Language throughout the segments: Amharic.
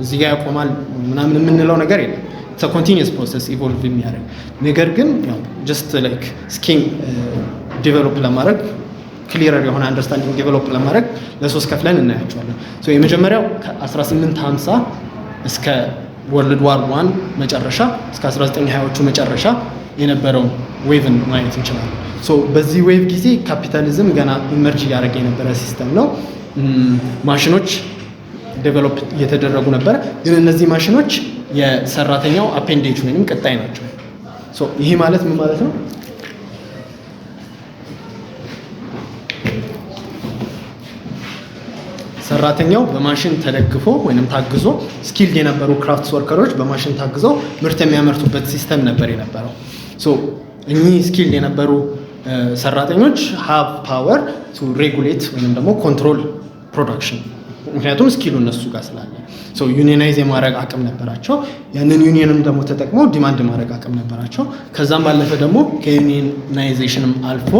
እዚህ ጋር ያቆማል ምናምን የምንለው ነገር የለም። ኮንቲኒየስ ፕሮሰስ ኢቮልቭ የሚያደርግ ነገር ግን ጀስት ላይክ ስኪም ዲቨሎፕ ለማድረግ ክሊየር የሆነ አንደርስታንዲንግ ዲቨሎፕ ለማድረግ ለሶስት ከፍለን እናያቸዋለን። የመጀመሪያው ከ1850 እስከ ወርልድ ዋር 1 መጨረሻ እስከ 1920ዎቹ መጨረሻ የነበረውን ዌቭን ማየት እንችላለን። በዚህ ዌቭ ጊዜ ካፒታሊዝም ገና ኢመርጅ እያደረገ የነበረ ሲስተም ነው። ማሽኖች ዴቨሎፕ እየተደረጉ ነበረ። ግን እነዚህ ማሽኖች የሰራተኛው አፔንዴጅ ወይም ቀጣይ ናቸው። ይሄ ማለት ምን ማለት ነው? ሰራተኛው በማሽን ተደግፎ ወይንም ታግዞ ስኪልድ የነበሩ ክራፍትስ ወርከሮች በማሽን ታግዘው ምርት የሚያመርቱበት ሲስተም ነበር የነበረው። እኚህ ስኪልድ የነበሩ ሰራተኞች ሃቭ ፓወር ቱ ሬጉሌት ወይንም ደግሞ ኮንትሮል ፕሮዳክሽን፣ ምክንያቱም ስኪሉ እነሱ ጋር ስላለ ዩኒየናይዝ የማድረግ አቅም ነበራቸው። ያንን ዩኒየንም ደግሞ ተጠቅሞ ዲማንድ ማድረግ አቅም ነበራቸው። ከዛም ባለፈ ደግሞ ከዩኒየናይዜሽንም አልፎ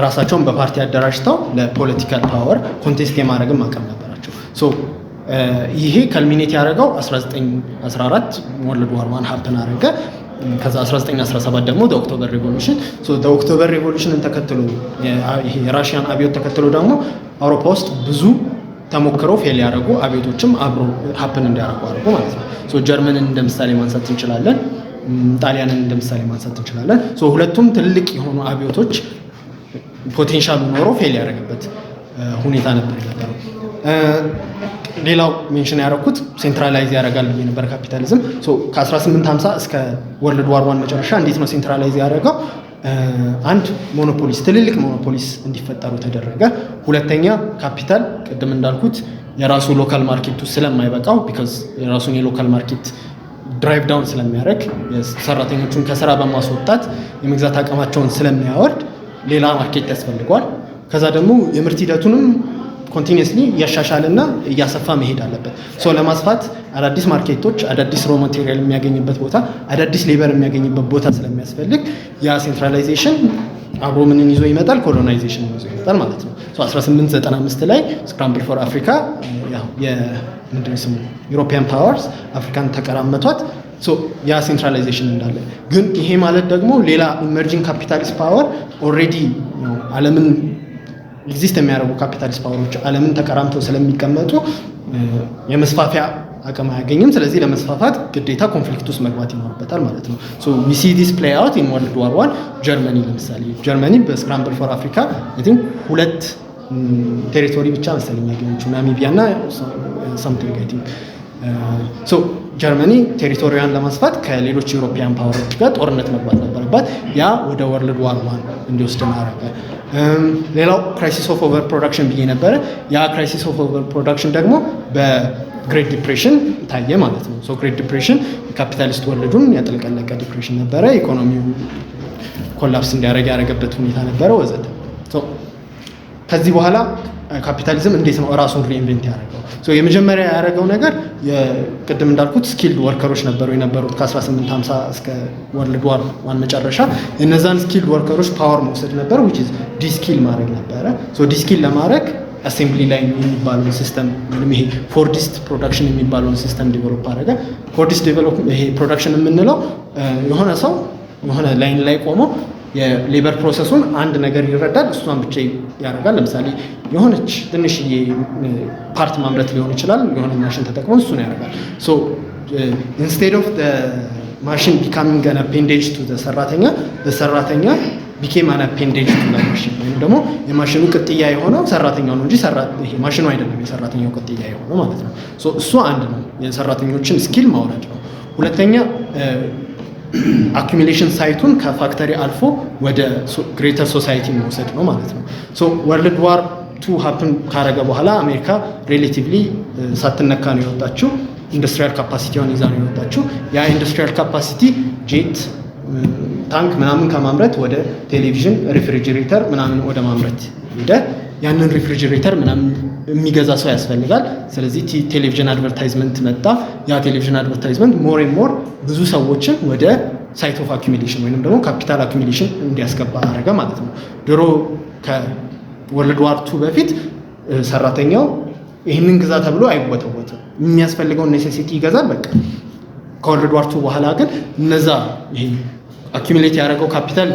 ራሳቸውን በፓርቲ አደራጅተው ለፖለቲካል ፓወር ኮንቴስት የማድረግም አቅም ነበራቸው። ይሄ ከልሚኔት ያደረገው 1914 ወርልድ ዋር 1 ሀፕን አደረገ። ከዛ 1917 ደግሞ ኦክቶበር ሪቮሉሽን። ኦክቶበር ሪቮሉሽንን ተከትሎ ይሄ የራሽያን አብዮት ተከትሎ ደግሞ አውሮፓ ውስጥ ብዙ ተሞክረው ፌል ያደረጉ አብዮቶችም አብሮ ሀፕን እንዲያደርጉ አድርጎ ማለት ነው። ጀርመንን እንደምሳሌ ማንሳት እንችላለን። ጣሊያንን እንደምሳሌ ማንሳት እንችላለን። ሁለቱም ትልልቅ የሆኑ አብዮቶች ፖቴንሻሉ ኖሮ ፌል ያደረገበት ሁኔታ ነበር የነበረው። ሌላው ሜንሽን ያደረኩት ሴንትራላይዝ ያደርጋል የነበረ ካፒታሊዝም ከ1850 እስከ ወርልድ ዋር 1 መጨረሻ እንዴት ነው ሴንትራላይዝ ያደረገው? አንድ ሞኖፖሊስ፣ ትልልቅ ሞኖፖሊስ እንዲፈጠሩ ተደረገ። ሁለተኛ ካፒታል ቅድም እንዳልኩት የራሱ ሎካል ማርኬቱ ስለማይበቃው ቢካዝ የራሱን የሎካል ማርኬት ድራይቭ ዳውን ስለሚያደርግ ሰራተኞቹን ከስራ በማስወጣት የመግዛት አቅማቸውን ስለሚያወርድ ሌላ ማርኬት ያስፈልገዋል። ከዛ ደግሞ የምርት ሂደቱንም ኮንቲኒየስሊ እያሻሻልና እያሰፋ መሄድ አለበት። ለማስፋት አዳዲስ ማርኬቶች፣ አዳዲስ ሮ ማቴሪያል የሚያገኝበት ቦታ፣ አዳዲስ ሌበር የሚያገኝበት ቦታ ስለሚያስፈልግ ያ ሴንትራላይዜሽን አብሮ ምንን ይዞ ይመጣል? ኮሎናይዜሽን ይዞ ይመጣል ማለት ነው። 1895 ላይ ስክራምብል ፎር አፍሪካ የምንድነው ስሙ ዩሮፒያን ፓወርስ አፍሪካን ተቀራመቷት። ያ ሴንትራላይዜሽን እንዳለ ግን ይሄ ማለት ደግሞ ሌላ ኢመርጂንግ ካፒታሊስት ፓወር ኦልሬዲ ዓለምን ኤግዚስት የሚያደርጉ ካፒታሊስት ፓወሮች ዓለምን ተቀራምተው ስለሚቀመጡ የመስፋፊያ አቅም አያገኝም። ስለዚህ ለመስፋፋት ግዴታ ኮንፍሊክት ውስጥ መግባት ይኖርበታል ማለት ነው። ዊ ሲ ዲስ ፕሌይ አውት ኢን ወርልድ ዋር 1 ጀርመኒ። ለምሳሌ ጀርመኒ በስክራምብል ፎር አፍሪካ አይ ቲንክ 2 ቴሪቶሪ ብቻ መሰለኝ ያገኘችው ናሚቢያ እና ሳምቲንግ አይ ቲንክ ጀርመኒ ቴሪቶሪያን ለማስፋት ከሌሎች ዩሮፒያን ፓወሮች ጋር ጦርነት መግባት ነበረባት። ያ ወደ ወርልድ ዋር 1 እንዲወስድ አደረገ። ሌላው ክራይሲስ ኦፍ ኦቨር ፕሮዳክሽን ብዬ ነበረ። ያ ክራይሲስ ኦፍ ኦቨር ፕሮዳክሽን ደግሞ በግሬት ዲፕሬሽን ታየ ማለት ነው። ግሬት ዲፕሬሽን ካፒታሊስት ወርልዱን ያጠለቀለቀ ዲፕሬሽን ነበረ። ኢኮኖሚው ኮላፕስ እንዲያደርግ ያደረገበት ሁኔታ ነበረ ወዘተ። ከዚህ በኋላ ካፒታሊዝም እንዴት ነው ራሱን ሪኢንቨንት ያደረገው? የመጀመሪያ ያደረገው ነገር ቅድም እንዳልኩት ስኪልድ ወርከሮች ነበሩ የነበሩት ከ1850 እስከ ወርልድ ዋር 1 መጨረሻ። እነዛን ስኪልድ ወርከሮች ፓወር መውሰድ ነበር which is ዲስኪል ማድረግ ነበረ። ዲስኪል ለማድረግ አሴምብሊ ላይን የሚባለውን ሲስተም ወይም ይሄ ፎርዲስት ፕሮዳክሽን የሚባለውን ሲስተም ዲቨሎፕ አደረገ። ፎርዲስት ዲቨሎፕ ይሄ ፕሮዳክሽን የምንለው የሆነ ሰው የሆነ ላይን ላይ ቆሞ የሌበር ፕሮሰሱን አንድ ነገር ይረዳል፣ እሷን ብቻ ያደርጋል። ለምሳሌ የሆነች ትንሽዬ ፓርት ማምረት ሊሆን ይችላል። የሆነ ማሽን ተጠቅሞ እሱን ያደርጋል። ኢንስቴድ ኦፍ ማሽን ቢካሚንግ አን አፔንዴጅ ቱ ሰራተኛ ቢኬም አን አፔንዴጅ ቱ ማሽን፣ ወይም ደግሞ የማሽኑ ቅጥያ የሆነው ሰራተኛው ነው እንጂ ይሄ ማሽኑ አይደለም የሰራተኛው ቅጥያ የሆነው ማለት ነው። እሱ አንድ ነው፣ የሰራተኞችን ስኪል ማውረድ ነው። ሁለተኛ አኩሚሌሽን ሳይቱን ከፋክተሪ አልፎ ወደ ግሬተር ሶሳይቲ መውሰድ ነው ማለት ነው። ወርልድ ዋር 2 ሀፕን ካረገ በኋላ አሜሪካ ሬሌቲቭሊ ሳትነካ ነው የወጣችው። ኢንዱስትሪያል ካፓሲቲውን ይዛ ነው የወጣችው። ያ ኢንዱስትሪያል ካፓሲቲ ጄት፣ ታንክ ምናምን ከማምረት ወደ ቴሌቪዥን፣ ሪፍሪጅሬተር ምናምን ወደ ማምረት ሄደ። ያንን ሪፍሪጅሬተር ምናምን የሚገዛ ሰው ያስፈልጋል። ስለዚህ ቴሌቪዥን አድቨርታይዝመንት መጣ። ያ ቴሌቪዥን አድቨርታይዝመንት ሞር ኤንድ ሞር ብዙ ሰዎችን ወደ ሳይት ኦፍ አኩሚሌሽን ወይንም ደግሞ ካፒታል አኩሚሌሽን እንዲያስገባ አደረገ ማለት ነው። ድሮ ከወርልድ ዋር 2 በፊት ሰራተኛው ይህንን ግዛ ተብሎ አይወተወትም። የሚያስፈልገውን ኔሴሲቲ ይገዛል በቃ። ከወርልድ ዋር 2 በኋላ ግን እነዛ ይሄ አኪሙሌት ያደረገው ካፒታል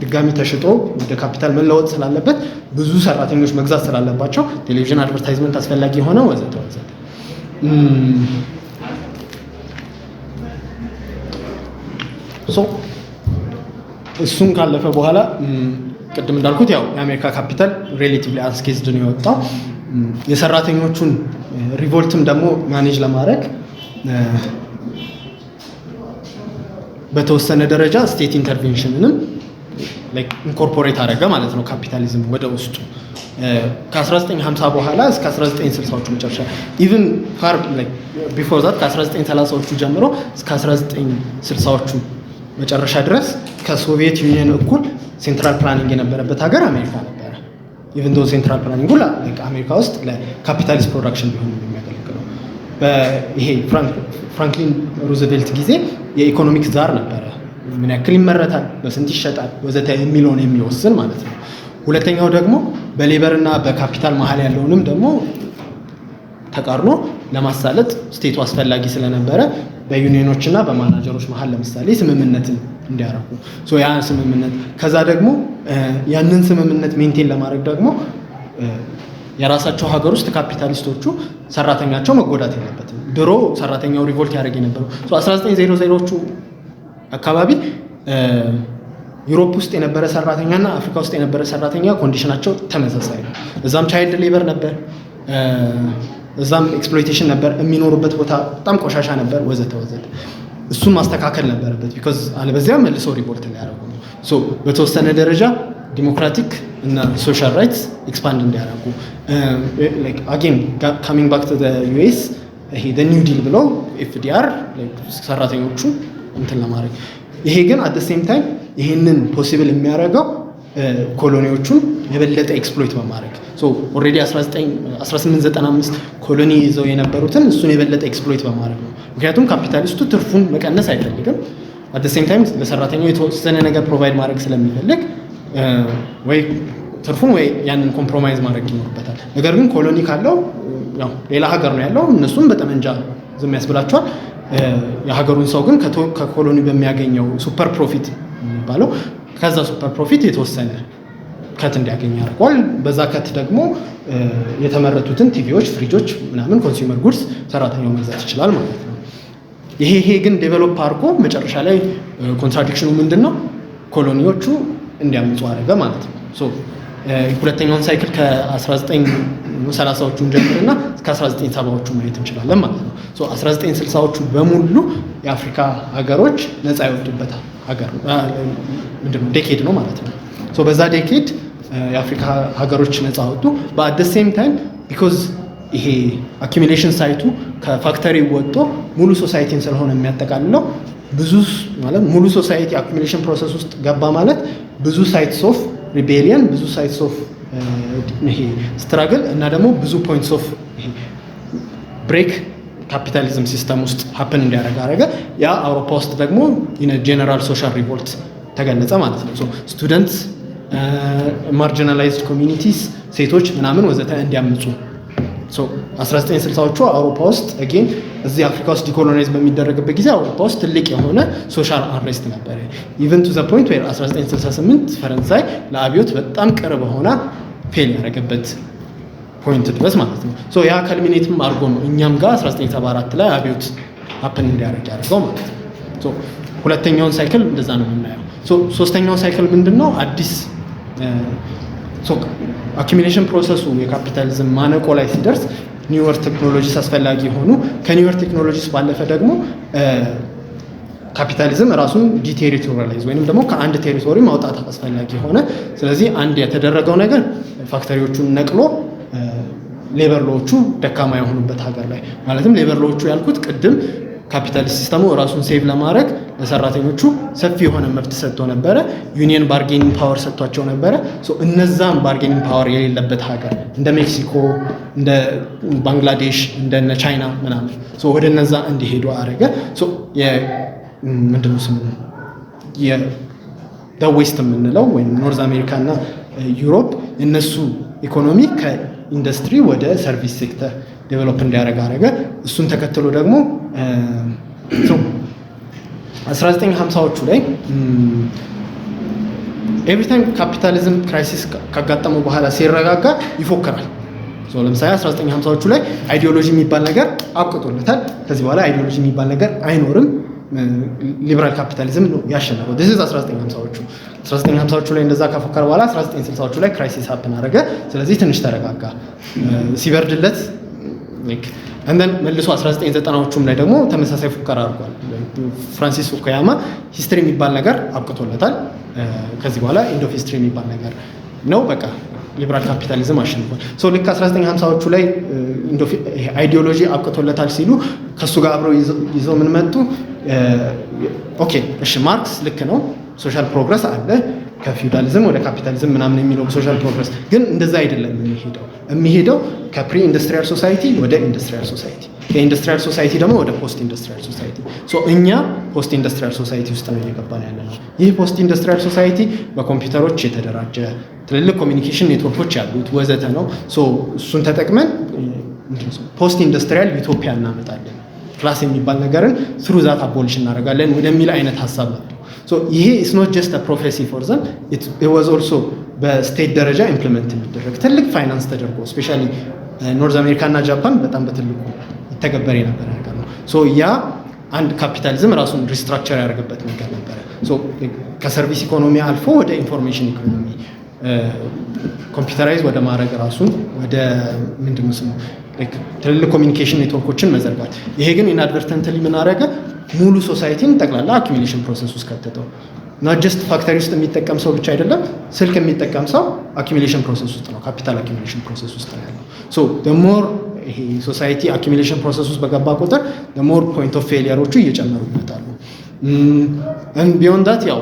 ድጋሚ ተሽጦ ወደ ካፒታል መለወጥ ስላለበት ብዙ ሰራተኞች መግዛት ስላለባቸው ቴሌቪዥን አድቨርታይዝመንት አስፈላጊ የሆነ ወዘተ ወዘተ። እሱን ካለፈ በኋላ ቅድም እንዳልኩት ያው የአሜሪካ ካፒታል ሬሌቲቭሊ አንስኬዝድ ነው የወጣው። የሰራተኞቹን ሪቮልትም ደግሞ ማኔጅ ለማድረግ በተወሰነ ደረጃ ስቴት ኢንተርቬንሽንንም ኢንኮርፖሬት አደረገ ማለት ነው ካፒታሊዝም ወደ ውስጡ። ከ1950 በኋላ እስከ 1960ዎቹ መጨረሻ ኢቭን ፋር ቢፎር ዛት ከ1930ዎቹ ጀምሮ እስከ 1960ዎቹ መጨረሻ ድረስ ከሶቪየት ዩኒየን እኩል ሴንትራል ፕላኒንግ የነበረበት ሀገር አሜሪካ ነበረ። ኢቭን ዶ ሴንትራል ፕላኒንግ አሜሪካ ውስጥ ለካፒታሊስት ፕሮዳክሽን ቢሆን የሚያገለግለው ይሄ ፍራንክሊን ሩዝቬልት ጊዜ የኢኮኖሚክ ዛር ነበረ። ምን ያክል ይመረታል፣ በስንት ይሸጣል ወዘተ የሚለውን የሚወስን ማለት ነው። ሁለተኛው ደግሞ በሌበር እና በካፒታል መሀል ያለውንም ደግሞ ተቃርኖ ለማሳለጥ ስቴቱ አስፈላጊ ስለነበረ በዩኒየኖች እና በማናጀሮች መሀል ለምሳሌ ስምምነትን እንዲያረጉ ያ ስምምነት ከዛ ደግሞ ያንን ስምምነት ሜንቴን ለማድረግ ደግሞ የራሳቸው ሀገር ውስጥ ካፒታሊስቶቹ ሰራተኛቸው መጎዳት የለበትም። ድሮ ሰራተኛው ሪቮልት ያደርግ የነበረው 1900ዎቹ አካባቢ ዩሮፕ ውስጥ የነበረ ሰራተኛ እና አፍሪካ ውስጥ የነበረ ሰራተኛ ኮንዲሽናቸው ተመሳሳይ ነው። እዛም ቻይልድ ሌበር ነበር፣ እዛም ኤክስፕሎይቴሽን ነበር፣ የሚኖሩበት ቦታ በጣም ቆሻሻ ነበር ወዘተ ወዘተ። እሱን ማስተካከል ነበረበት ቢኮዝ አለበዚያ መልሰው ሪቮልት ሊያደርጉ ነው። በተወሰነ ደረጃ ዲሞክራቲክ እና ሶሻል ራይትስ ኤክስፓንድ እንዲያደርጉ አጌን ካሚንግ ባክ ቱ ዩኤስ ይሄ ኒው ዲል ብለው ኤፍዲአር ሰራተኞቹ እንትን ለማድረግ ይሄ ግን አት ሴም ታይም ይሄንን ፖሲብል የሚያደርገው ኮሎኒዎቹን የበለጠ ኤክስፕሎይት በማድረግ ኦልሬዲ 1895 ኮሎኒ ይዘው የነበሩትን እሱን የበለጠ ኤክስፕሎይት በማድረግ ነው። ምክንያቱም ካፒታሊስቱ ትርፉን መቀነስ አይፈልግም። አት ሴም ታይም ለሰራተኛው የተወሰነ ነገር ፕሮቫይድ ማድረግ ስለሚፈልግ ወይ ትርፉን ወይ ያንን ኮምፕሮማይዝ ማድረግ ይኖርበታል። ነገር ግን ኮሎኒ ካለው ያው ሌላ ሀገር ነው ያለው፣ እነሱም በጠመንጃ ዝም ያስብላቸዋል። የሀገሩን ሰው ግን ከኮሎኒ በሚያገኘው ሱፐር ፕሮፊት የሚባለው ከዛ ሱፐር ፕሮፊት የተወሰነ ከት እንዲያገኝ ያደርገዋል። በዛ ከት ደግሞ የተመረቱትን ቲቪዎች፣ ፍሪጆች ምናምን ኮንሱመር ጉድስ ሰራተኛው መግዛት ይችላል ማለት ነው። ይሄ ግን ዴቨሎፕ አድርጎ መጨረሻ ላይ ኮንትራዲክሽኑ ምንድን ነው? ኮሎኒዎቹ እንዲያምፁ አደረገ ማለት ነው። ሁለተኛውን ሳይክል ከ1930ዎቹ ጀምርና እስከ 1970ዎቹ ማየት እንችላለን ማለት ነው። 1960ዎቹ በሙሉ የአፍሪካ ሀገሮች ነፃ የወጡበት ሀገር ምንድነው ዴኬድ ነው ማለት ነው። በዛ ዴኬድ የአፍሪካ ሀገሮች ነፃ ወጡ። በአት ሴም ታይም ቢኮዝ ይሄ አኪሚሌሽን ሳይቱ ከፋክተሪ ወጥቶ ሙሉ ሶሳይቲን ስለሆነ የሚያጠቃልለው ብዙ ማለት ሙሉ ሶሳይቲ አኪሚሌሽን ፕሮሰስ ውስጥ ገባ ማለት ብዙ ሳይትስ ኦፍ ሪቤሊየን፣ ብዙ ሳይትስ ኦፍ ይሄ ስትራግል እና ደግሞ ብዙ ፖይንትስ ኦፍ ብሬክ ካፒታሊዝም ሲስተም ውስጥ ሀፕን እንዲያደርግ አደረገ። ያ አውሮፓ ውስጥ ደግሞ ጀነራል ሶሻል ሪቮልት ተገለጸ ማለት ነው። ስቱደንትስ፣ ማርጂናላይዝድ ኮሚኒቲስ፣ ሴቶች ምናምን ወዘተ እንዲያምፁ 1960ዎቹ አውሮፓ ውስጥ አጌን እዚህ አፍሪካ ውስጥ ዲኮሎናይዝ በሚደረግበት ጊዜ አውሮፓ ውስጥ ትልቅ የሆነ ሶሻል አንሬስት ነበር። ኢቨን ቱ ዘ ፖይንት ዌር 1968 ፈረንሳይ ለአብዮት በጣም ቅርብ ሆና ፌል ያደረገበት ፖይንት ድረስ ማለት ነው። ያ ከልሚኔትም አድርጎ ነው እኛም ጋር 1974 ላይ አብዮት ሀፕን እንዲያደርግ ያደርገው ማለት ነው። ሁለተኛውን ሳይክል እንደዛ ነው የምናየው። ሶስተኛው ሳይክል ምንድን ነው? አዲስ አኪሚሌሽን ፕሮሰሱ የካፒታሊዝም ማነቆ ላይ ሲደርስ ኒውወር ቴክኖሎጂስ አስፈላጊ ሆኑ። ከኒውወር ቴክኖሎጂስ ባለፈ ደግሞ ካፒታሊዝም ራሱን ዲቴሪቶሪያላይዝ ወይንም ደግሞ ከአንድ ቴሪቶሪ ማውጣት አስፈላጊ ሆነ። ስለዚህ አንድ የተደረገው ነገር ፋክተሪዎቹን ነቅሎ ሌበር ሎዎቹ ደካማ የሆኑበት ሀገር ላይ ማለትም ሌበር ሎዎቹ ያልኩት ቅድም ካፒታሊስት ሲስተሙ ራሱን ሴቭ ለማድረግ ለሰራተኞቹ ሰፊ የሆነ መብት ሰጥቶ ነበረ። ዩኒየን ባርጌኒንግ ፓወር ሰጥቷቸው ነበረ። እነዛም ባርጌኒንግ ፓወር የሌለበት ሀገር እንደ ሜክሲኮ፣ እንደ ባንግላዴሽ፣ እንደነ ቻይና ምናምን ወደ እነዛ እንዲሄዱ አደረገ። ምንድነው ስሙ ዌስት የምንለው ወይም ኖርዝ አሜሪካ እና ዩሮፕ እነሱ ኢኮኖሚ ከኢንዱስትሪ ወደ ሰርቪስ ሴክተር ዴቨሎፕ እንዲያደርግ አደረገ። እሱን ተከትሎ ደግሞ 1950ዎቹ ላይ ኤቭሪ ታይም ካፒታሊዝም ክራይሲስ ካጋጠመው በኋላ ሲረጋጋ ይፎክራል። ለምሳሌ 1950ዎቹ ላይ አይዲዮሎጂ የሚባል ነገር አብቅቶለታል። ከዚህ በኋላ አይዲዮሎጂ የሚባል ነገር አይኖርም፣ ሊበራል ካፒታሊዝም ነው ያሸነፈው። this is 1950ዎቹ ላይ እንደዛ ከፎከረ በኋላ 1960ዎቹ ላይ ክራይሲስ ሀፕን አደረገ። ስለዚህ ትንሽ ተረጋጋ። ሲበርድለት እንደን መልሶ 1990ዎቹም ላይ ደግሞ ተመሳሳይ ፉከራ አድርጓል። ፍራንሲስ ፉኩያማ ሂስትሪ የሚባል ነገር አብቅቶለታል። ከዚህ በኋላ ኢንድ ኦፍ ሂስትሪ የሚባል ነገር ነው፣ በቃ ሊበራል ካፒታሊዝም አሸንፏል። ልክ 1950ዎቹ ላይ አይዲዮሎጂ አብቅቶለታል ሲሉ ከሱ ጋር አብረው ይዘው ምን መጡ? ኦኬ እሺ ማርክስ ልክ ነው፣ ሶሻል ፕሮግረስ አለ ከፊውዳሊዝም ወደ ካፒታሊዝም ምናምን የሚለው ሶሻል ፕሮግረስ ግን እንደዛ አይደለም የሚሄደው ከፕሪ ኢንዱስትሪያል ሶሳይቲ ወደ ኢንዱስትሪያል ሶሳይቲ፣ ከኢንዱስትሪያል ሶሳይቲ ደግሞ ወደ ፖስት ኢንዱስትሪያል ሶሳይቲ። እኛ ፖስት ኢንዱስትሪያል ሶሳይቲ ውስጥ ነው እየገባን ያለ ነው። ይህ ፖስት ኢንዱስትሪያል ሶሳይቲ በኮምፒውተሮች የተደራጀ ትልልቅ ኮሚኒኬሽን ኔትወርኮች ያሉት ወዘተ ነው። እሱን ተጠቅመን ፖስት ኢንዱስትሪያል ዩቶፒያ እናመጣለን፣ ክላስ የሚባል ነገርን ትሩ ዛት አቦሊሽ እናደርጋለን ወደሚል አይነት ሀሳብ መጡ። ይሄ ኢትስ ኖት ጀስት አ ፕሮፌሲ ፎር ዘም ኢት ዋዝ ኦልሶ በስቴት ደረጃ ኢምፕሊመንት የሚደረግ ትልቅ ፋይናንስ ተደርጎ ስፔሻሊ ኖርዝ አሜሪካ እና ጃፓን በጣም በትልቁ ይተገበር የነበረ ነገር ነው። ያ አንድ ካፒታሊዝም ራሱን ሪስትራክቸር ያደርግበት ነገር ነበረ። ከሰርቪስ ኢኮኖሚ አልፎ ወደ ኢንፎርሜሽን ኢኮኖሚ ኮምፒውተራይዝ ወደ ማድረግ ራሱን ወደ ምንድን ነው ስሙ ትልልቅ ኮሚኒኬሽን ኔትወርኮችን መዘርጋት። ይሄ ግን ኢንአድቨርተንትሊ ምን አደረገ? ሙሉ ሶሳይቲን ጠቅላላ አኪሚሌሽን ፕሮሰስ ውስጥ ከተተው። ኖት ጀስት ፋክተሪ ውስጥ የሚጠቀም ሰው ብቻ አይደለም፣ ስልክ የሚጠቀም ሰው አኪሚሌሽን ፕሮሰስ ውስጥ ነው፣ ካፒታል አኪሚሌሽን ፕሮሰስ ውስጥ ነው ያለው። ሞር ይሄ ሶሳይቲ አኪሚሌሽን ፕሮሰስ ውስጥ በገባ ቁጥር ሞር ፖይንት ኦፍ ፌሊየሮቹ እየጨመሩ ይመጣሉ። ቢዮንድ ዳት ያው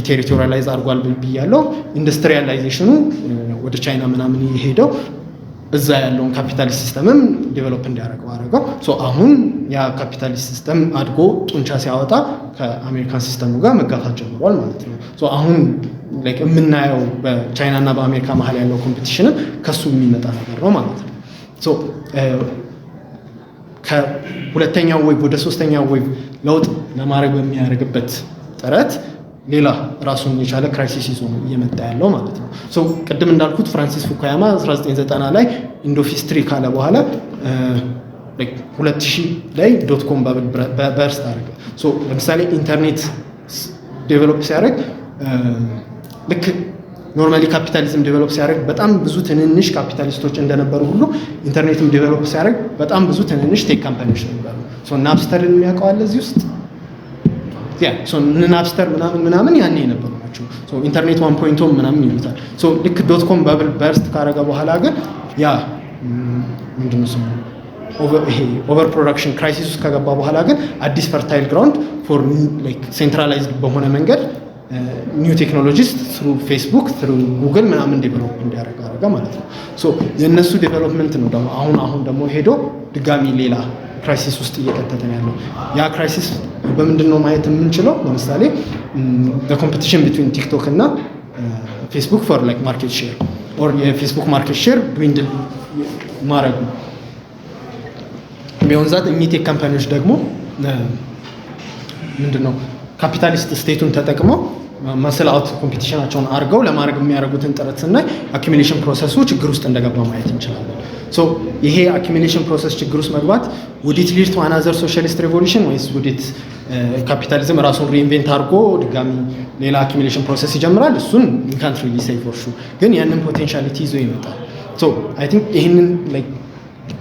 ቴሪቶሪያላይዝ አድርጓል ብያለው። ኢንዱስትሪያላይዜሽኑ ወደ ቻይና ምናምን የሄደው እዛ ያለውን ካፒታሊስት ሲስተምም ዴቨሎፕ እንዲያደርገው አደረገው። አሁን ያ ካፒታሊስት ሲስተም አድጎ ጡንቻ ሲያወጣ ከአሜሪካን ሲስተሙ ጋር መጋፋት ጀምሯል ማለት ነው። አሁን የምናየው በቻይና እና በአሜሪካ መሀል ያለው ኮምፒቲሽንም ከሱ የሚመጣ ነገር ነው ማለት ነው። ከሁለተኛው ዌቭ ወደ ሶስተኛው ዌቭ ለውጥ ለማድረግ በሚያደርግበት ጥረት ሌላ ራሱን የቻለ ክራይሲስ ይዞ ነው እየመጣ ያለው ማለት ነው። ቅድም እንዳልኩት ፍራንሲስ ፉኩያማ 1990 ላይ ኢንድ ኦፍ ሂስትሪ ካለ በኋላ 2000 ላይ ዶትኮም ባብል በርስት አደረገ። ለምሳሌ ኢንተርኔት ዴቨሎፕ ሲያደርግ ልክ ኖርማሊ ካፒታሊዝም ዴቨሎፕ ሲያደርግ በጣም ብዙ ትንንሽ ካፒታሊስቶች እንደነበሩ ሁሉ ኢንተርኔትም ዴቨሎፕ ሲያደርግ በጣም ብዙ ትንንሽ ቴክ ካምፓኒዎች ነበሩ። ናፕስተርን የሚያውቀው አለ እዚህ ውስጥ ናፕስተር ምናምን ያኔ የነበሩ ናቸው። ኢንተርኔት 1.0 ምናምን ይሉታል። ልክ ዶትኮም ባብል በርስት ካረገ በኋላ ግን ያ ምንድነው ስሙ ኦቨር ፕሮዳክሽን ክራይሲስ ውስጥ ከገባ በኋላ ግን አዲስ ፈርታይል ግራውንድ ፎር ሴንትራላይዝድ በሆነ መንገድ ኒው ቴክኖሎጂስ ትሩ ፌስቡክ ትሩ ጉግል ምናምን ዴቨሎፕ እንዲያደርግ አደረገ ማለት ነው። የእነሱ ዴቨሎፕመንት ነው ደግሞ አሁን ደግሞ ሄዶ ድጋሚ ሌላ ክራይሲስ ውስጥ እየከተተን ያለው። ያ ክራይሲስ በምንድን ነው ማየት የምንችለው? ለምሳሌ ኮምፒቲሽን ቢትዊን ቲክቶክ እና ፌስቡክ ፎር ማርኬት ሼር ኦር የፌስቡክ ማርኬት ሼር ድዊንድል ማድረጉ ቢሆን ዛት እኚህ ቴክ ካምፓኒዎች ደግሞ ምንድነው ካፒታሊስት ስቴቱን ተጠቅመው መስል አውት ኮምፒቲሽናቸውን አድርገው ለማድረግ የሚያደርጉትን ጥረት ስናይ አኪሚሌሽን ፕሮሰሱ ችግር ውስጥ እንደገባ ማየት እንችላለን። ይሄ አኪሚሌሽን ፕሮሰስ ችግር ውስጥ መግባት ውዲት ሊድ ቱ አናዘር ሶሻሊስት ሬቮሉሽን ወይስ ውዲት ካፒታሊዝም ራሱን ሪኢንቬንት አድርጎ ድጋሚ ሌላ አኪሚሌሽን ፕሮሰስ ይጀምራል? እሱን ካንት ሪሊ ሴይ ፎር ሹር፣ ግን ያንን ፖቴንሻሊቲ ይዞ ይመጣል። አይ ቲንክ ይህንን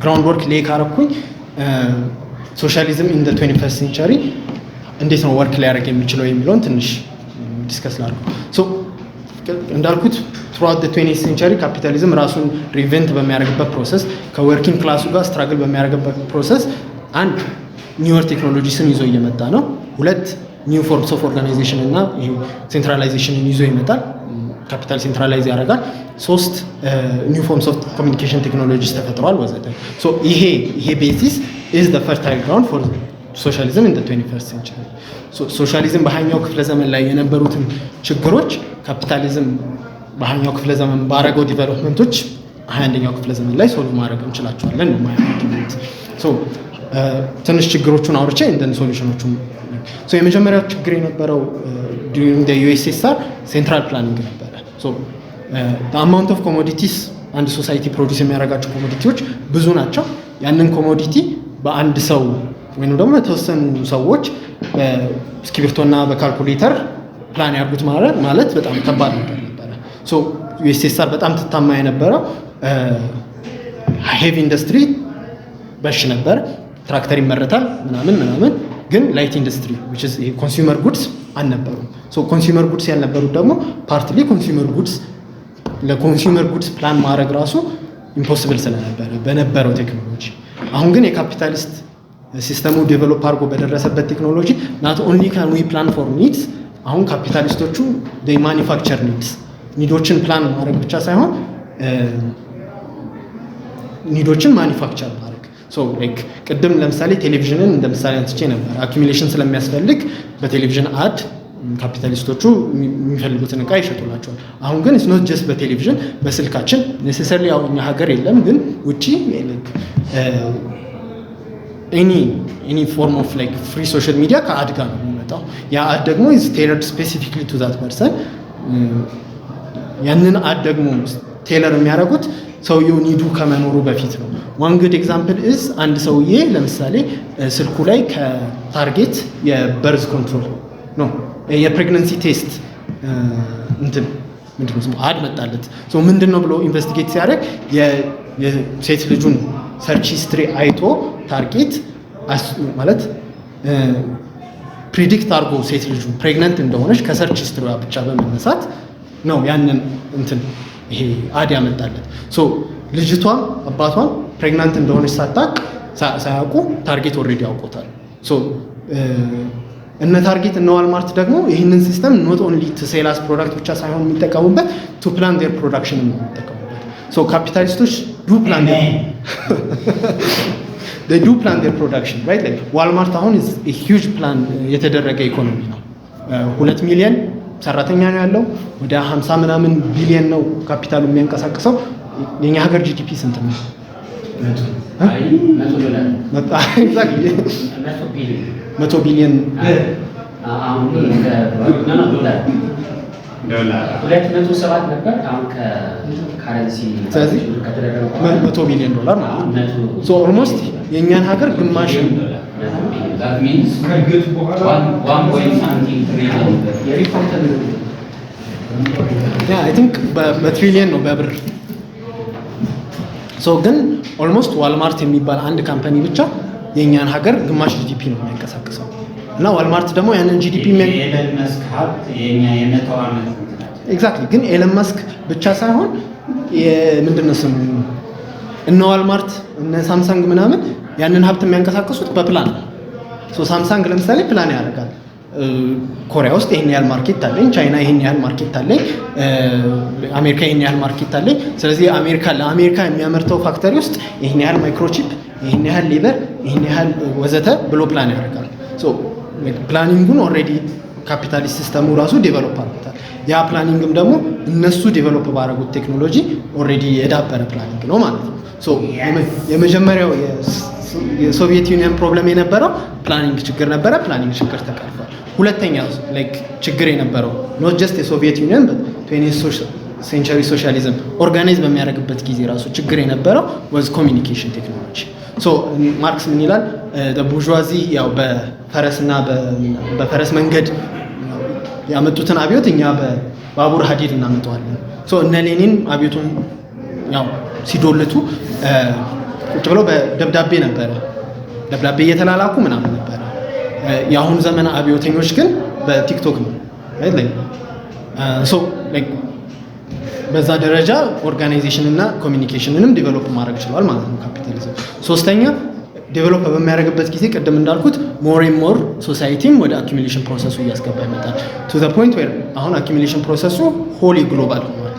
ግራውንድ ወርክ ሌይ ካረኩኝ ሶሻሊዝም ኢን 21st ሴንቸሪ እንዴት ነው ወርክ ሊያደርግ የሚችለው የሚለውን ትንሽ ዲስከስ ላድርገው። እንዳልኩት throughout the 20th century ካፒታሊዝም ራሱን ሪኢንቨንት በሚያደርግበት ፕሮሰስ ከወርኪንግ ክላሱ ጋር ስትራግል በሚያደርግበት ፕሮሰስ አንድ ኒውር ቴክኖሎጂስን ይዞ እየመጣ ነው። ሁለት ኒው ፎርምስ ኦፍ ኦርጋናይዜሽን እና ይሄ ሴንትራላይዜሽንን ይዞ ይመጣል። ካፒታል ሴንትራላይዝ ያደርጋል። ሶስት ኒው ፎርምስ ኦፍ ኮሚኒኬሽን ቴክኖሎጂስ ተፈጥረዋል ወዘተ። ይሄ ቤሲስ is the fertile ground for socialism in the 21st century. ሶሻሊዝም በሃያኛው ክፍለ ዘመን ላይ የነበሩትን ችግሮች ካፒታሊዝም በ20ኛው ክፍለ ዘመን ባረገው ዲቨሎፕመንቶች 21ኛው ክፍለ ዘመን ላይ ሶልቭ ማድረግ እንችላቸዋለን ነው ማለት ሶ ትንሽ ችግሮቹን አውርቼ እንደን ሶሉሽኖቹን ሶ የመጀመሪያው ችግር የነበረው during the USSR ሴንትራል ፕላኒንግ ነበረ ሶ the amount of commodities አንድ ሶሳይቲ ፕሮዲዩስ የሚያደርጋቸው ኮሞዲቲዎች ብዙ ናቸው ያንን ኮሞዲቲ በአንድ ሰው ወይንም ደግሞ የተወሰኑ ሰዎች በስክሪፕቶና በካልኩሌተር ፕላን ያርጉት ማለት በጣም ከባድ ነገር ነበረ ሶ USSR በጣም ትታማ የነበረው ሄቪ ኢንዱስትሪ በሽ ነበር ትራክተር ይመረታል ምናምን ግን ላይት ኢንዱስትሪ which is ኮንሱመር ጉድስ አልነበሩም ሶ ኮንሱመር ጉድስ ያልነበሩት ደግሞ ፓርትሊ ኮንሱመር ጉድስ ለኮንሱመር ጉድስ ፕላን ማድረግ ራሱ ኢምፖሲብል ስለነበረ በነበረው ቴክኖሎጂ አሁን ግን የካፒታሊስት ሲስተሙ ዴቨሎፕ አድርጎ በደረሰበት ቴክኖሎጂ not only can we plan for needs አሁን ካፒታሊስቶቹ they manufacture ኒዶችን ፕላን ማድረግ ብቻ ሳይሆን ኒዶችን ማኒፋክቸር ማድረግ ሶ ላይክ ቅድም ለምሳሌ ቴሌቪዥንን እንደምሳሌ አንስቼ ነበር አኩሙሌሽን ስለሚያስፈልግ በቴሌቪዥን አድ ካፒታሊስቶቹ የሚፈልጉትን እቃ ይሸጡላቸዋል አሁን ግን it's not just በቴሌቪዥን በስልካችን necessarily ያው እኛ ሀገር የለም ግን ውጪ any form of like free social media ከአድ ጋር ነው የሚመጣው ያ አድ ደግሞ is tailored specifically to that person ያንን አድ ደግሞ ቴለር የሚያደርጉት ሰውየው ኒዱ ከመኖሩ በፊት ነው one good example is አንድ ሰውዬ ለምሳሌ ስልኩ ላይ ከታርጌት የበርዝ ኮንትሮል ነው የፕሬግናንሲ ቴስት ምንድነው ስሙ አድ መጣለት ሶ ምንድነው ብሎ ኢንቨስቲጌት ሲያደርግ የሴት ልጁን ሰርች ሂስትሪ አይቶ ታርጌት ማለት ፕሪዲክት አድርጎ ሴት ልጁ ፕሬግናንት እንደሆነች ከሰርች ሂስትሪዋ ብቻ በመነሳት ነው ያንን ይሄ አድ ያመጣለት ሶ ልጅቷም አባቷም ፕሬግናንት እንደሆነች ሳያውቁ ታርጌት ኦልሬዲ ያውቆታል ሶ እነ ታርጌት እና ዋልማርት ደግሞ ይህንን ሲስተም ኖት ኦንሊ ቱ ሴል አስ ፕሮዳክት ብቻ ሳይሆን የሚጠቀሙበት ቱ ፕላን ዴር ፕሮዳክሽን ነው የሚጠቀሙበት ሶ ካፒታሊስቶች ዱ ፕላን they do plan their production right like ዋልማርት አሁን is a huge plan የተደረገ ኢኮኖሚ ነው 2 ሚሊዮን ሰራተኛ ነው ያለው ወደ 50 ምናምን ቢሊዮን ነው ካፒታሉ የሚያንቀሳቅሰው የኛ ሀገር ጂዲፒ ስንት ነው 100 ቢሊዮን አሁን ዶላር 207 ነበር አሁን ከካረንሲ ስለዚህ 100 ቢሊዮን ዶላር ማለት ሶ ኦልሞስት የኛን ሀገር ግማሽ that means ከግት በኋላ 1.something trillion የሪፖርተር I think በትሪሊየን ነው በብር ሶ ግን ኦልሞስት ዋልማርት የሚባል አንድ ካምፓኒ ብቻ የኛን ሀገር ግማሽ ጂዲፒ ነው የሚያንቀሳቅሰው እና ዋልማርት ደግሞ ያንን ጂዲፒ ኤለን መስክ ሀብት የኛ የመተው ዓመት ኤግዛክትሊ ግን ኤለን መስክ ብቻ ሳይሆን ምንድነው ስሙ እነ ዋልማርት እነ ሳምሰንግ ምናምን ያንን ሀብት የሚያንቀሳቅሱት በፕላን ነው ሶ ሳምሰንግ ለምሳሌ ፕላን ያደርጋል ኮሪያ ውስጥ ይሄን ያህል ማርኬት አለኝ ቻይና ይሄን ያህል ማርኬት አለኝ አሜሪካ ይሄን ያህል ማርኬት አለኝ ስለዚህ ለአሜሪካ የሚያመርተው ፋክተሪ ውስጥ ይሄን ያህል ማይክሮቺፕ ይሄን ያህል ሌበር ይሄን ያህል ወዘተ ብሎ ፕላን ያደርጋል ሶ ፕላኒንጉን ኦልሬዲ ካፒታሊስት ሲስተሙ ራሱ ዴቨሎፕ አድርጎታል ያ ፕላኒንግም ደግሞ እነሱ ዴቨሎፕ ባደረጉት ቴክኖሎጂ ኦልሬዲ የዳበረ ፕላኒንግ ነው ማለት ነው ሶ የመጀመሪያው የሶቪየት ዩኒየን ፕሮብለም የነበረው ፕላኒንግ ችግር ነበረ ፕላኒንግ ችግር ተቀርፏል ሁለተኛው ላይክ ችግር የነበረው ኖት ጀስት የሶቪየት ዩኒየን but 20th ሴንቸሪ ሶሻሊዝም ኦርጋናይዝ በሚያደርግበት ጊዜ ራሱ ችግር የነበረው was communication technology ሶ ማርክስ ምን ይላል ቡርዥዋዚ ያው በፈረስና በፈረስ መንገድ ያመጡትን አብዮት እኛ በባቡር ሀዲድ እናመጣዋለን ሶ እነ ሌኒን አብዮቱን ያው ሲዶልቱ ቁጭ ብለው በደብዳቤ ነበረ ደብዳቤ እየተላላኩ ምናምን ነበረ የአሁኑ ዘመን አብዮተኞች ግን በቲክቶክ ነው አይደል ሶ ላይክ በዛ ደረጃ ኦርጋናይዜሽን እና ኮሚኒኬሽንንም ዴቨሎፕ ማድረግ ችሏል ማለት ነው ካፒታሊዝም ሶስተኛ ዴቨሎፕ በሚያደርግበት ጊዜ ቀደም እንዳልኩት ሞር ኤንድ ሞር ሶሳይቲም ወደ አኩሙሌሽን ፕሮሰሱ እያስገባ ይመጣል ቱ ዘ ፖይንት ዌር አሁን አኩሙሌሽን ፕሮሰሱ ሆሊ ግሎባል ሆኗል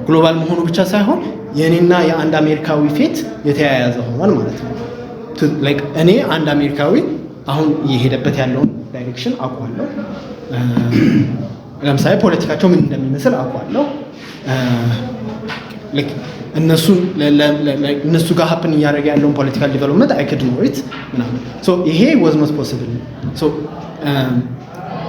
ግሎባል መሆኑ ብቻ ሳይሆን የኔና የአንድ አሜሪካዊ ፌት የተያያዘ ሆኗል ማለት ነው ላይክ እኔ አንድ አሜሪካዊ አሁን እየሄደበት ያለውን ዳይሬክሽን አውቀዋለሁ ለምሳሌ ፖለቲካቸው ምን እንደሚመስል አውቃለሁ። እነሱ ጋር ሀፕን እያደረገ ያለውን ፖለቲካል ዲቨሎፕመንት አይ ክድ ኖ ኢት ምናምን። ሶ ይሄ ዋዝ ኖት ፖሲብል። ሶ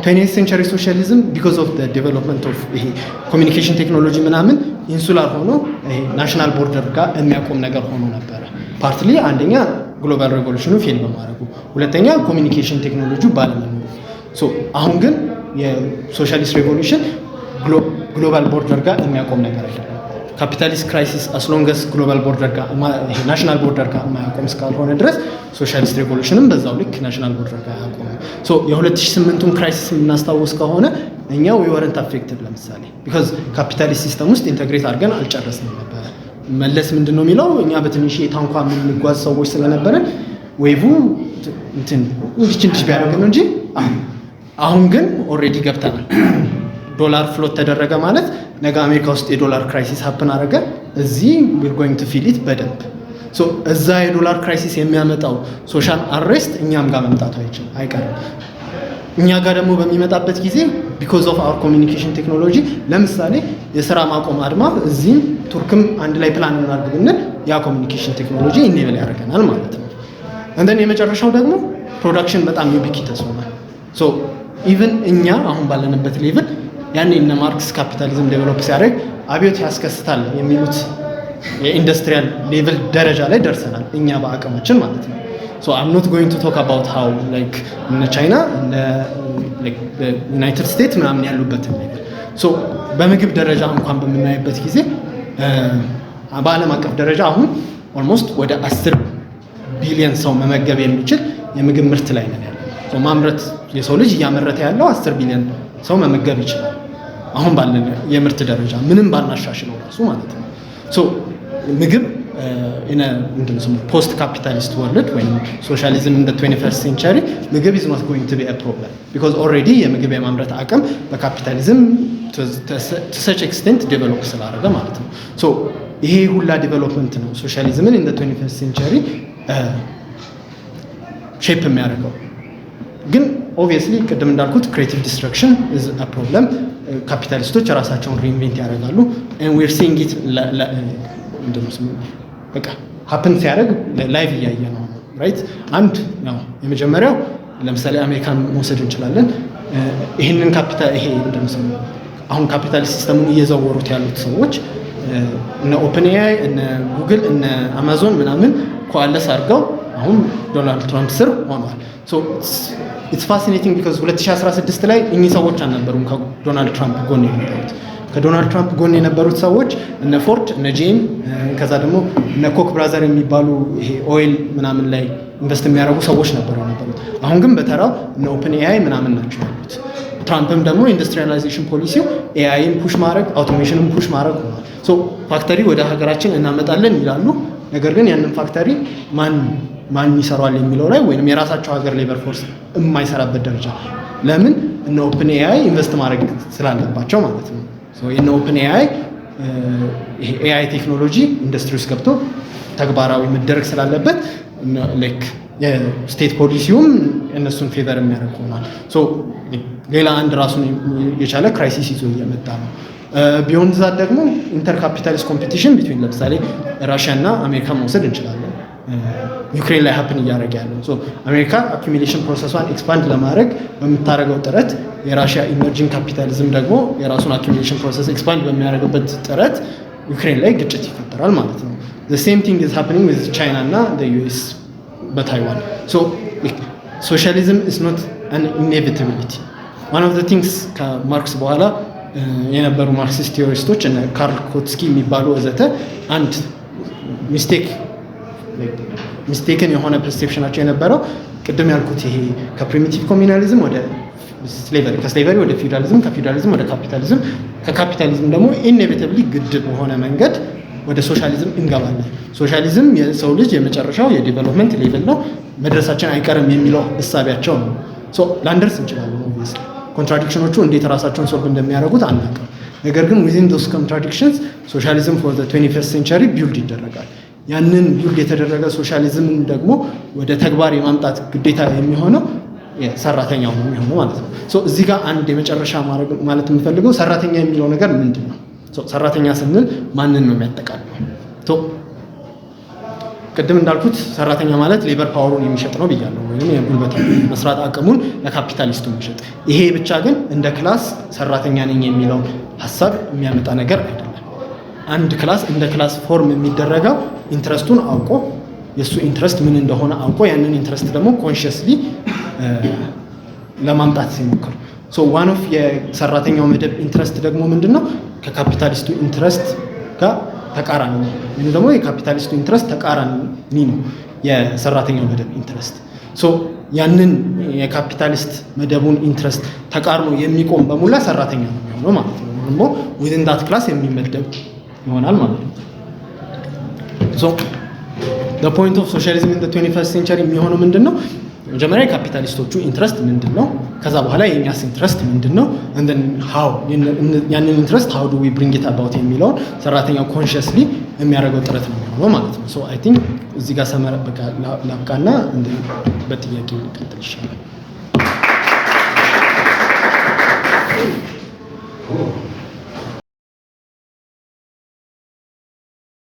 20th century ሶሻሊዝም ቢኮዝ ኦፍ ዘ ዴቨሎፕመንት ኦፍ ይሄ ኮሚኒኬሽን ቴክኖሎጂ ምናምን ኢንሱላር ሆኖ ይሄ ናሽናል ቦርደር ጋር የሚያቆም ነገር ሆኖ ነበረ። ፓርትሊ አንደኛ ግሎባል ሬቮሉሽኑ ፌል በማድረጉ፣ ሁለተኛ ኮሚኒኬሽን ቴክኖሎጂ ባለመኖሩ። ሶ አሁን ግን የሶሻሊስት ሬቮሉሽን ግሎባል ቦርደር ጋር የሚያቆም ነገር አይደለም። ካፒታሊስት ክራይሲስ አስሎንገስ ግሎባል ቦርደር ጋር ናሽናል ቦርደር ጋር የማያቆም እስካልሆነ ድረስ ሶሻሊስት ሬቮሉሽንም በዛው ልክ ናሽናል ቦርደር ጋር አያቆምም። ሶ የ2008ቱን ክራይሲስ የምናስታውስ ከሆነ እኛ ዊ ወረንት አፌክትድ ለምሳሌ ቢካዝ ካፒታሊስት ሲስተም ውስጥ ኢንተግሬት አድርገን አልጨረስንም ነበረ። መለስ ምንድን ነው የሚለው እኛ በትንሽ ታንኳ የምንጓዝ ሰዎች ስለነበረ ዌይቡ እንዲህ ቢያደርግ ነው እንጂ አሁን ግን ኦልሬዲ ገብተናል። ዶላር ፍሎት ተደረገ ማለት ነገ አሜሪካ ውስጥ የዶላር ክራይሲስ ሀፕን አደረገ፣ እዚህ we're going to feel it በደንብ። ሶ እዛ የዶላር ክራይሲስ የሚያመጣው ሶሻል አሬስት እኛም ጋር መምጣቱ አይቀርም። እኛ ጋር ደግሞ በሚመጣበት ጊዜ ቢኮዝ ኦፍ አወር ኮሚኒኬሽን ቴክኖሎጂ ለምሳሌ የስራ ማቆም አድማ እዚህም ቱርክም አንድ ላይ ፕላን እናድርግ ብንል ያ ኮሚኒኬሽን ቴክኖሎጂ ኢኔብል ያደርገናል ማለት ነው። እንደን የመጨረሻው ደግሞ ፕሮዳክሽን በጣም ዩቢኪተስ ሆኗል። ሶ ኢቭን እኛ አሁን ባለንበት ሌቭል ያኔ እነ ማርክስ ካፒታሊዝም ዴቨሎፕ ሲያደርግ አብዮት ያስከስታል የሚሉት የኢንዱስትሪያል ሌቭል ደረጃ ላይ ደርሰናል እኛ በአቅማችን ማለት ነው። ሶ አም ኖት ጎይንግ ቱ ቶክ አባውት ሃው ላይክ እነ ቻይና እነ ዩናይትድ ስቴትስ ምናምን ያሉበትን ሌቭል። ሶ በምግብ ደረጃ እንኳን በምናይበት ጊዜ በዓለም አቀፍ ደረጃ አሁን ኦልሞስት ወደ 10 ቢሊዮን ሰው መመገብ የሚችል የምግብ ምርት ላይ ነን ያለው። ሶ ማምረት የሰው ልጅ እያመረተ ያለው 10 ቢሊዮን ሰው መመገብ ይችላል አሁን ባለን የምርት ደረጃ ምንም ባናሻሽለው ራሱ ማለት ነው። ሶ ምግብ ፖስት ካፒታሊስት ወርልድ ወይም ሶሻሊዝም እንደ 21st ሴንቸሪ ምግብ is not going to be a problem because already የምግብ የማምረት አቅም በካፒታሊዝም to such extent ዴቨሎፕ ስላደረገ ማለት ነው። ሶ ይሄ ሁላ ዴቨሎፕመንት ነው ሶሻሊዝምን እንደ 21st ሴንቸሪ ሼፕ የሚያደርገው። ግን ኦብቪየስሊ ቅድም እንዳልኩት ክሬቲቭ ዲስትራክሽን ኢዝ አ ፕሮብለም። ካፒታሊስቶች ራሳቸውን ሪኢንቬንት ያደርጋሉ and we're seeing it በቃ ሀፕን ሲያደርግ ላይቭ እያየ ነው ራይት። አንድ ነው የመጀመሪያው ለምሳሌ አሜሪካን መውሰድ እንችላለን። ይሄንን ይሄ አሁን ካፒታሊስት ሲስተሙን እየዘወሩት ያሉት ሰዎች እነ ኦፕን ኤአይ እነ ጉግል እነ አማዞን ምናምን ኮአለስ አድርገው አሁን ዶናልድ ትራምፕ ስር ሆነዋል። ሶ ኢትስ ፋሲኔቲንግ ቢኮዝ 2016 ላይ እኚህ ሰዎች አልነበሩም ከዶናልድ ትራምፕ ጎን የነበሩት። ከዶናልድ ትራምፕ ጎን የነበሩት ሰዎች እነ ፎርድ እነ ጄም ከዛ ደግሞ እነ ኮክ ብራዘር የሚባሉ ይሄ ኦይል ምናምን ላይ ኢንቨስት የሚያደርጉ ሰዎች ነበሩ የነበሩት። አሁን ግን በተራው እነ ኦፕን ኤአይ ምናምን ናቸው ያሉት። ትራምፕም ደግሞ ኢንዱስትሪያላይዜሽን ፖሊሲው ኤአይን ፑሽ ማድረግ አውቶሜሽንን ፑሽ ማድረግ ሆኗል። ሶ ፋክተሪ ወደ ሀገራችን እናመጣለን ይላሉ። ነገር ግን ያንን ፋክተሪ ማን ይሰራዋል የሚለው ላይ ወይንም የራሳቸው ሀገር ሌበር ፎርስ የማይሰራበት ደረጃ ለምን እነ ኦፕን ኤአይ ኢንቨስት ማድረግ ስላለባቸው ማለት ነው። የነ ኦፕን ኤአይ ኤአይ ቴክኖሎጂ ኢንዱስትሪ ውስጥ ገብቶ ተግባራዊ መደረግ ስላለበት ላይክ የስቴት ፖሊሲውም እነሱን ፌቨር የሚያደርግ ሆኗል። ሶ ሌላ አንድ ራሱን የቻለ ክራይሲስ ይዞ እየመጣ ነው። ቢዮንድ ዛት ደግሞ ኢንተርካፒታሊስት ኮምፒቲሽን ቢትዊን ለምሳሌ ራሽያ እና አሜሪካ መውሰድ እንችላለን። ዩክሬን ላይ ሀፕን እያደረገ ያለው ሶ አሜሪካ አኪሚሌሽን ፕሮሰሷን ኤክስፓንድ ለማድረግ በምታደርገው ጥረት የራሽያ ኢመርጂንግ ካፒታሊዝም ደግሞ የራሱን አኪሚሌሽን ፕሮሰስ ኤክስፓንድ በሚያደርግበት ጥረት ዩክሬን ላይ ግጭት ይፈጠራል ማለት ነው። the same thing is happening with China እና the US በታይዋን። ሶ ሶሻሊዝም is not an inevitability. one of the things ከማርክስ በኋላ የነበሩ ማርክሲስት ቴዎሪስቶች እነ ካርል ኮትስኪ የሚባሉ ወዘተ አንድ ሚስቴክን የሆነ ፐርሴፕሽናቸው የነበረው ቅድም ያልኩት ይሄ ከፕሪሚቲቭ ኮሚናሊዝም ወደ ስሌቨሪ ከስሌቨሪ ወደ ፊውዳሊዝም ከፊውዳሊዝም ወደ ካፒታሊዝም ከካፒታሊዝም ደግሞ ኢኔቪታብሊ ግድ በሆነ መንገድ ወደ ሶሻሊዝም እንገባለን። ሶሻሊዝም የሰው ልጅ የመጨረሻው የዲቨሎፕመንት ሌቭል ነው መድረሳችን አይቀርም የሚለው እሳቢያቸው ነው። ሶ ላንደርስ እንችላለን። ኦብቪየስሊ ኮንትራዲክሽኖቹ እንዴት ራሳቸውን ሶልቭ እንደሚያደርጉት አናውቅም። ነገር ግን ዊዝን ዶስ ኮንትራዲክሽንስ ሶሻሊዝም ፎር ዘ 21st ሴንቸሪ ቢልድ ይደረጋል። ያንን ቢልድ የተደረገ ሶሻሊዝምን ደግሞ ወደ ተግባር የማምጣት ግዴታ የሚሆነው ሰራተኛው ነው የሚሆነው ማለት ነው። እዚህ ጋር አንድ የመጨረሻ ማለት የምፈልገው ሰራተኛ የሚለው ነገር ምንድን ነው? ሰራተኛ ስንል ማንን ነው የሚያጠቃልለው? ቅድም እንዳልኩት ሰራተኛ ማለት ሌበር ፓወሩን የሚሸጥ ነው ብያለሁ፣ ወይም የጉልበት መስራት አቅሙን ለካፒታሊስቱ የሚሸጥ። ይሄ ብቻ ግን እንደ ክላስ ሰራተኛ ነኝ የሚለውን ሀሳብ የሚያመጣ ነገር አይደለም። አንድ ክላስ እንደ ክላስ ፎርም የሚደረገው ኢንትረስቱን አውቆ የእሱ ኢንትረስት ምን እንደሆነ አውቆ ያንን ኢንትረስት ደግሞ ኮንሽስሊ ለማምጣት ሲሞክር ዋን ኦፍ የሰራተኛው መደብ ኢንትረስት ደግሞ ምንድን ነው? ከካፒታሊስቱ ኢንትረስት ጋር ተቃራኒ ነው፣ ወይም ደግሞ የካፒታሊስቱ ኢንትረስት ተቃራኒ ነው የሰራተኛው መደብ ኢንትረስት። ያንን የካፒታሊስት መደቡን ኢንትረስት ተቃርኖ የሚቆም በሙላ ሰራተኛ ነው የሚሆነው ማለት ነው፣ ደግሞ ዊዝን ዳት ክላስ የሚመደብ ይሆናል ማለት ነው። the point of socialism in the 21st century የሚሆነው ምንድን ነው? መጀመሪያ የካፒታሊስቶቹ ኢንትረስት ምንድን ነው? ከዛ በኋላ የእኛስ ኢንትረስት ምንድን ነው? ያንን ኢንትረስት how do we bring it about የሚለውን ሰራተኛው ኮንሽስሊ የሚያደርገው ጥረት ነው የሚሆነው ማለት ነው። አይ ቲንክ እዚህ ጋር ላብቃና በጥያቄ ልቀጥል ይሻላል።